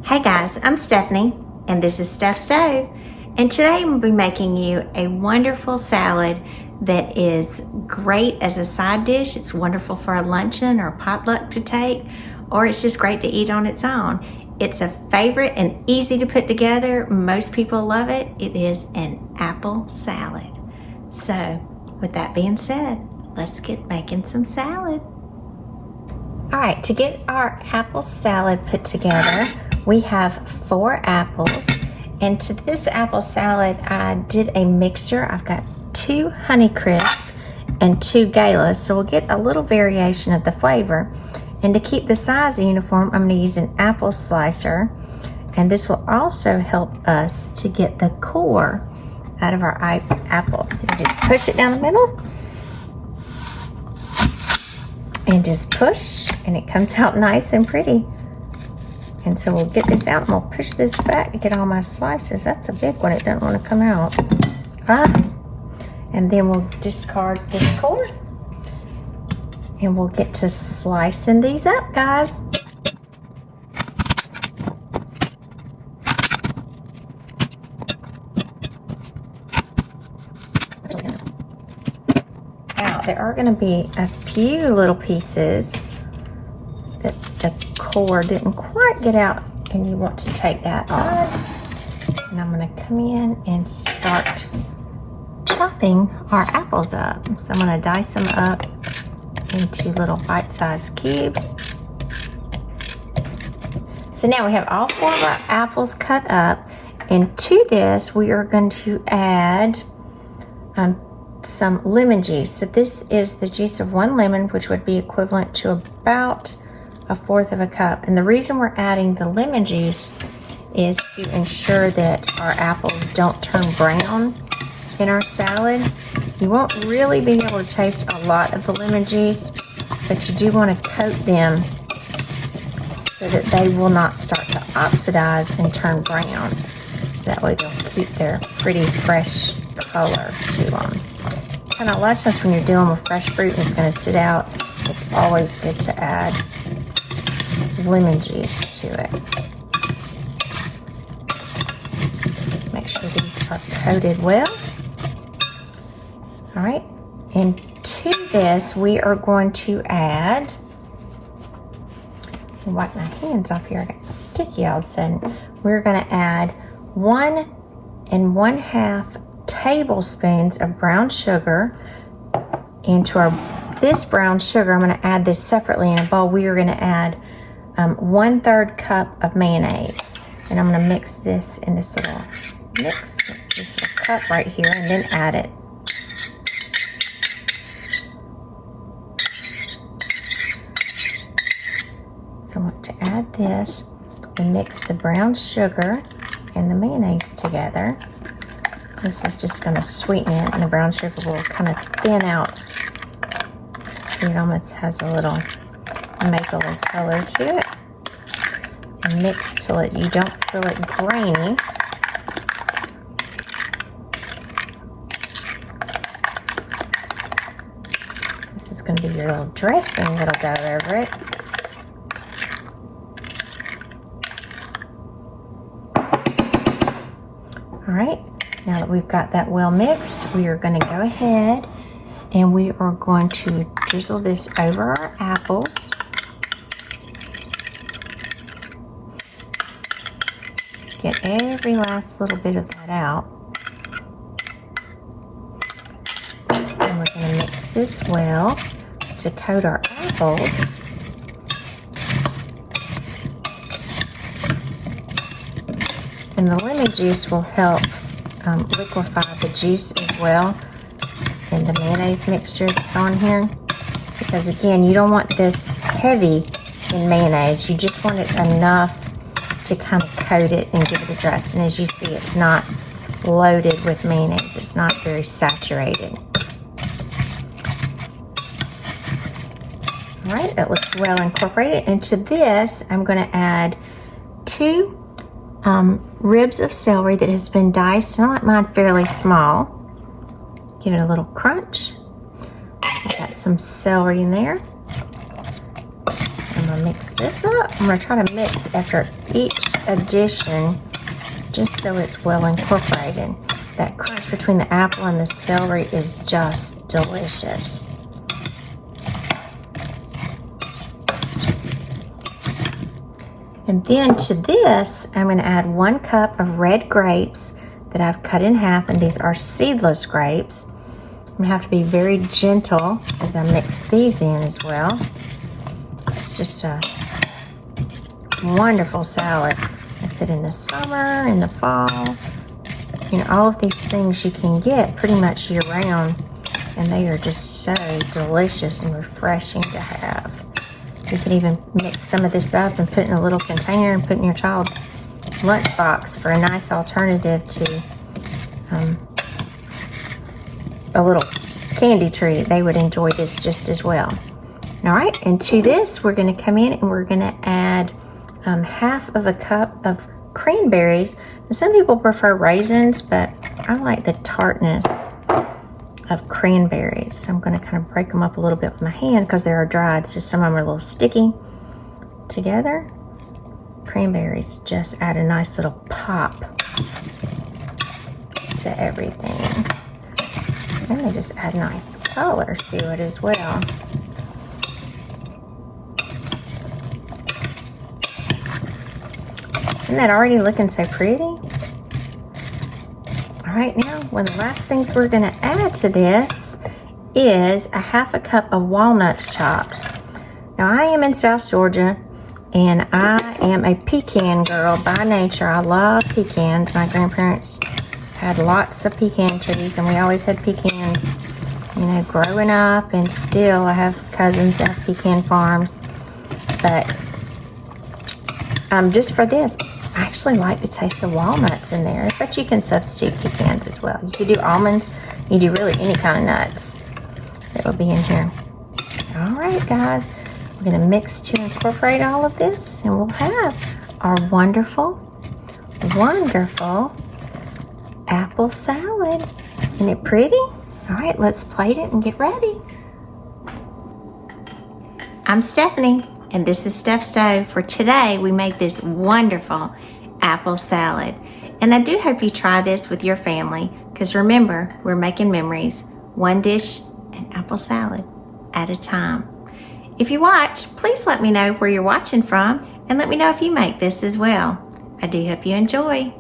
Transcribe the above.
Hey guys, I'm Stephanie and this is Steph Stove, and today I'm going to be making you a wonderful salad that is great as a side dish. It's wonderful for a luncheon or potluck to take, or it's just great to eat on its own. It's a favorite and easy to put together. Most people love it. It is an apple salad. So with that being said, let's get making some salad. All right, to get our apple salad put together, we have 4 apples, and to this apple salad, I did a mixture. I've got 2 Honeycrisp and 2 Gala, so we'll get a little variation of the flavor. And to keep the size uniform, I'm going to use an apple slicer, and this will also help us to get the core out of our apples. So just push it down the middle, and just push, and it comes out nice and pretty. And so we'll get this out and we'll push this back to get all my slices. That's a big one, it doesn't want to come out. And then we'll discard this core. And we'll get to slicing these up, guys. Now, there are going to be a few little pieces that the core didn't quite get out, and you want to take that off. And I'm going to come in and start chopping our apples up. So I'm going to dice them up into little bite-sized cubes. So now we have all 4 of our apples cut up, and to this we are going to add some lemon juice. So this is the juice of 1 lemon, which would be equivalent to about 1/4 of a cup. And the reason we're adding the lemon juice is to ensure that our apples don't turn brown in our salad. You won't really be able to taste a lot of the lemon juice, but you do want to coat them so that they will not start to oxidize and turn brown. So that way they'll keep their pretty fresh color to them. Kind of a lot of times when you're dealing with fresh fruit and it's going to sit out, it's always good to add lemon juice to it. Make sure these are coated well. All right, and to this we are going to add, I'll wipe my hands off here, I got sticky all of a sudden. We're going to add 1 1/2 tablespoons of brown sugar into this brown sugar. I'm going to add this separately in a bowl. We are going to add 1/3 cup of mayonnaise, and I'm going to mix this in this little cup right here, and then add it. So I want to add this and mix the brown sugar and the mayonnaise together. This is just going to sweeten it, and the brown sugar will kind of thin out. See, it almost has a little mapley color to it. And mix till you don't feel it grainy. This is going to be your little dressing that'll go over it. All right, now that we've got that well mixed, we are going to go ahead and we are going to drizzle this over our apples. Get every last little bit of that out. And we're going to mix this well to coat our apples. And the lemon juice will help liquefy the juice as well in the mayonnaise mixture that's on here. Because again, you don't want this heavy in mayonnaise. You just want it enough to kind of coat it and give it a dress. And as you see, it's not loaded with mayonnaise. It's not very saturated. All right, that looks well incorporated. And to this, I'm going to add 2 ribs of celery that has been diced, and I like mine fairly small. Give it a little crunch. I got some celery in there. I'm going to mix this up. I'm going to try to mix after each addition, just so it's well incorporated. That crunch between the apple and the celery is just delicious. And then to this, I'm going to add 1 cup of red grapes that I've cut in half, and these are seedless grapes. I'm going to have to be very gentle as I mix these in as well. It's just a wonderful salad. Mix it in the summer, in the fall. You know, all of these things you can get pretty much year round, and they are just so delicious and refreshing to have. You can even mix some of this up and put it in a little container and put in your child's lunchbox for a nice alternative to a little candy treat. They would enjoy this just as well. All right, and to this, we're going to come in and we're going to add half of a cup of cranberries. Some people prefer raisins, but I like the tartness of cranberries. So I'm going to kind of break them up a little bit with my hand because they are dried, so some of them are a little sticky together. Cranberries just add a nice little pop to everything. And they just add nice color to it as well. Isn't that already looking so pretty? All right, now one of the last things we're going to add to this is a half a cup of walnuts chopped. Now I am in South Georgia and I am a pecan girl by nature. I love pecans. My grandparents had lots of pecan trees and we always had pecans, you know, growing up, and still I have cousins that have pecan farms. But just for this, I actually like the taste of walnuts in there, but you can substitute pecans as well. You could do almonds, you do really any kind of nuts that will be in here. All right, guys, we're going to mix to incorporate all of this, and we'll have our wonderful, wonderful apple salad. Isn't it pretty? All right, let's plate it and get ready. I'm Stephanie, and this is Steph Stove. For today, we made this wonderful apple salad. And I do hope you try this with your family, because remember, we're making memories, one dish and apple salad at a time. If you watch, please let me know where you're watching from, and let me know if you make this as well. I do hope you enjoy.